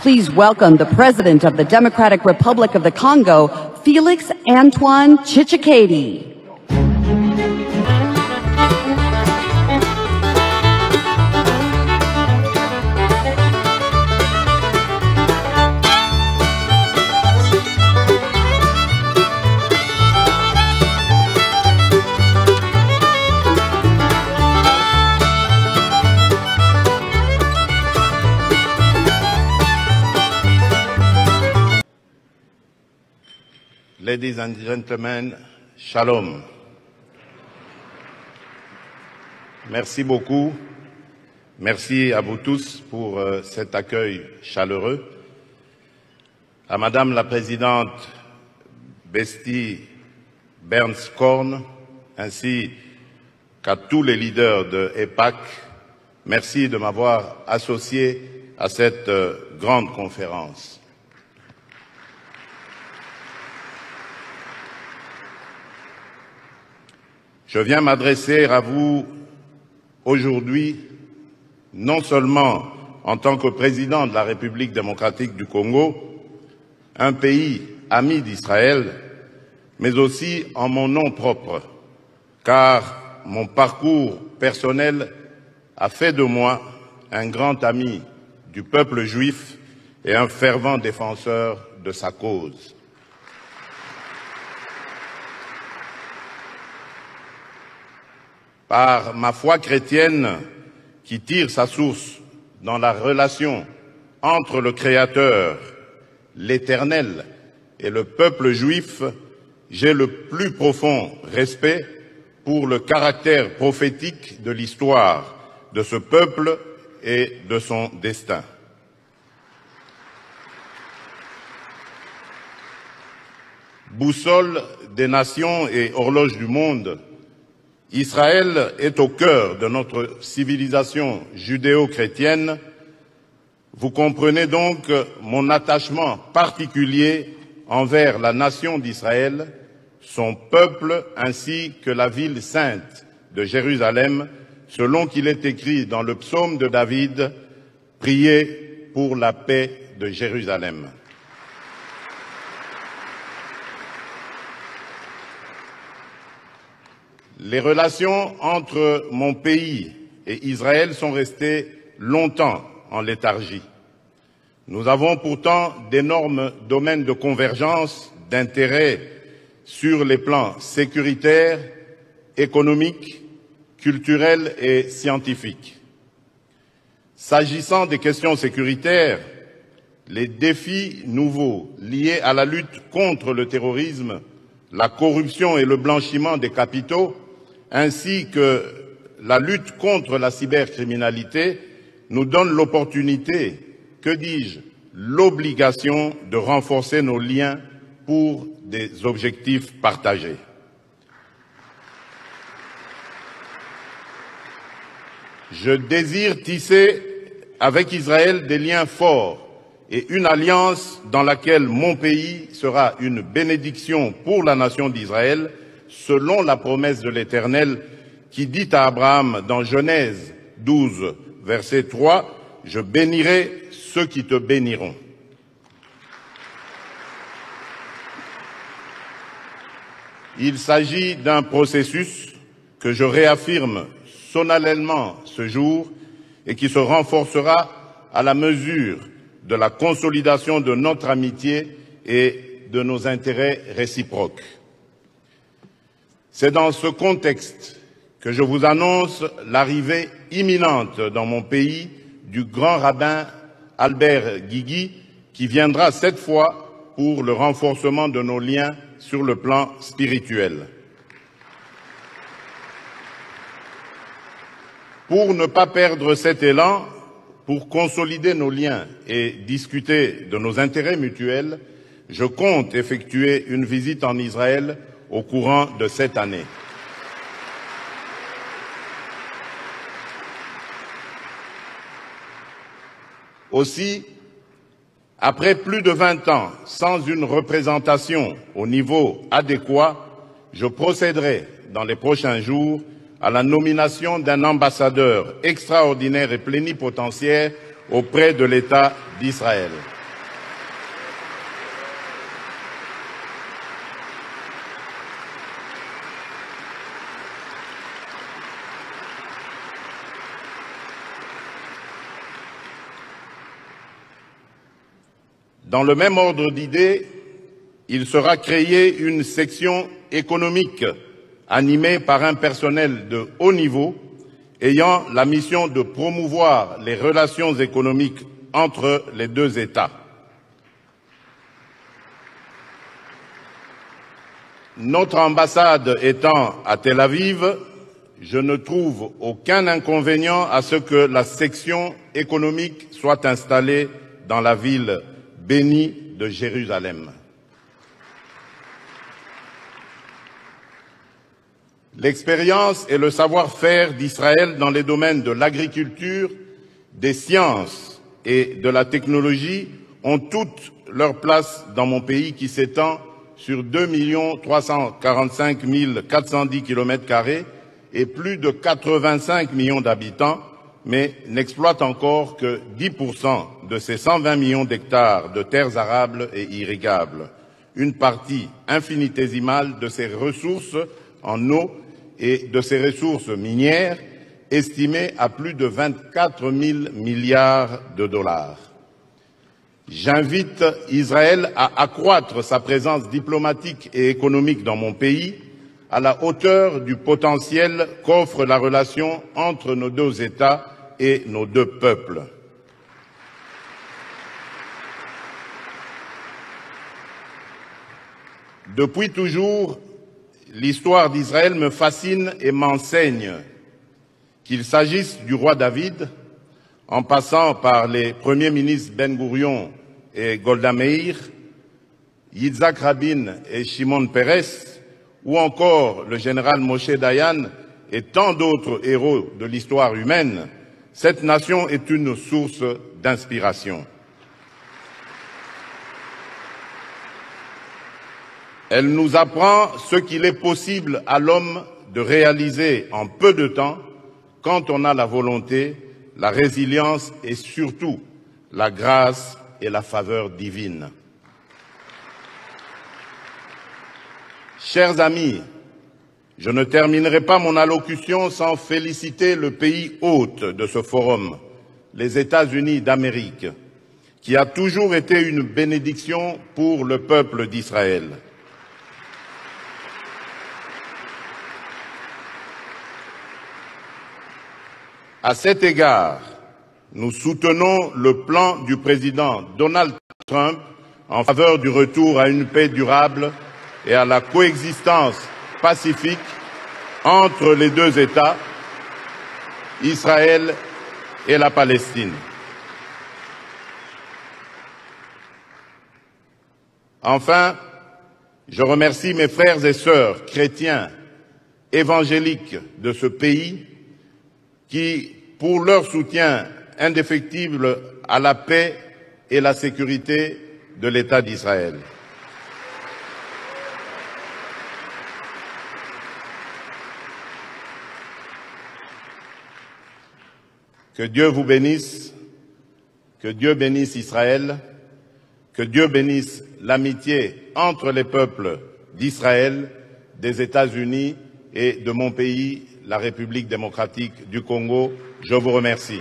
Please welcome the President of the Democratic Republic of the Congo, Felix Antoine Tshisekedi. Ladies and gentlemen, shalom. Merci beaucoup. Merci à vous tous pour cet accueil chaleureux. À Madame la Présidente Besti Berns-Korn, ainsi qu'à tous les leaders de EPAC, merci de m'avoir associé à cette grande conférence. Je viens m'adresser à vous aujourd'hui, non seulement en tant que président de la République démocratique du Congo, un pays ami d'Israël, mais aussi en mon nom propre, car mon parcours personnel a fait de moi un grand ami du peuple juif et un fervent défenseur de sa cause. Par ma foi chrétienne qui tire sa source dans la relation entre le Créateur, l'Éternel et le peuple juif, j'ai le plus profond respect pour le caractère prophétique de l'histoire de ce peuple et de son destin. Boussole des nations et horloge du monde, Israël est au cœur de notre civilisation judéo-chrétienne. Vous comprenez donc mon attachement particulier envers la nation d'Israël, son peuple ainsi que la ville sainte de Jérusalem, selon qu'il est écrit dans le psaume de David, « Priez pour la paix de Jérusalem ». Les relations entre mon pays et Israël sont restées longtemps en léthargie. Nous avons pourtant d'énormes domaines de convergence, d'intérêt sur les plans sécuritaires, économiques, culturels et scientifiques. S'agissant des questions sécuritaires, les défis nouveaux liés à la lutte contre le terrorisme, la corruption et le blanchiment des capitaux, ainsi que la lutte contre la cybercriminalité, nous donnent l'opportunité, que dis-je, l'obligation de renforcer nos liens pour des objectifs partagés. Je désire tisser avec Israël des liens forts et une alliance dans laquelle mon pays sera une bénédiction pour la nation d'Israël, selon la promesse de l'Éternel qui dit à Abraham dans Genèse 12, verset 3, « Je bénirai ceux qui te béniront ». Il s'agit d'un processus que je réaffirme solennellement ce jour et qui se renforcera à la mesure de la consolidation de notre amitié et de nos intérêts réciproques. C'est dans ce contexte que je vous annonce l'arrivée imminente dans mon pays du grand rabbin Albert Guigui, qui viendra cette fois pour le renforcement de nos liens sur le plan spirituel. Pour ne pas perdre cet élan, pour consolider nos liens et discuter de nos intérêts mutuels, je compte effectuer une visite en Israël au courant de cette année. Aussi, après plus de 20 ans sans une représentation au niveau adéquat, je procéderai dans les prochains jours à la nomination d'un ambassadeur extraordinaire et plénipotentiaire auprès de l'État d'Israël. Dans le même ordre d'idées, il sera créé une section économique animée par un personnel de haut niveau ayant la mission de promouvoir les relations économiques entre les deux États. Notre ambassade étant à Tel Aviv, je ne trouve aucun inconvénient à ce que la section économique soit installée dans la ville bénie de Jérusalem. L'expérience et le savoir-faire d'Israël dans les domaines de l'agriculture, des sciences et de la technologie ont toute leur place dans mon pays qui s'étend sur 2 345 410 km² et plus de 85 millions d'habitants, mais n'exploite encore que 10% de ces 120 millions d'hectares de terres arables et irrigables, une partie infinitésimale de ces ressources en eau et de ces ressources minières estimées à plus de 24 000 milliards de dollars. J'invite Israël à accroître sa présence diplomatique et économique dans mon pays à la hauteur du potentiel qu'offre la relation entre nos deux États et nos deux peuples. Depuis toujours, l'histoire d'Israël me fascine et m'enseigne, qu'il s'agisse du roi David, en passant par les premiers ministres Ben Gourion et Golda Meir, Yitzhak Rabin et Shimon Peres, ou encore le général Moshe Dayan et tant d'autres héros de l'histoire humaine, cette nation est une source d'inspiration. Elle nous apprend ce qu'il est possible à l'homme de réaliser en peu de temps quand on a la volonté, la résilience et surtout la grâce et la faveur divine. Chers amis, je ne terminerai pas mon allocution sans féliciter le pays hôte de ce forum, les États-Unis d'Amérique, qui a toujours été une bénédiction pour le peuple d'Israël. À cet égard, nous soutenons le plan du président Donald Trump en faveur du retour à une paix durable et à la coexistence pacifique entre les deux États, Israël et la Palestine. Enfin, je remercie mes frères et sœurs chrétiens évangéliques de ce pays qui, pour leur soutien indéfectible à la paix et la sécurité de l'État d'Israël. Que Dieu vous bénisse, que Dieu bénisse Israël, que Dieu bénisse l'amitié entre les peuples d'Israël, des États-Unis et de mon pays, la République démocratique du Congo. Je vous remercie.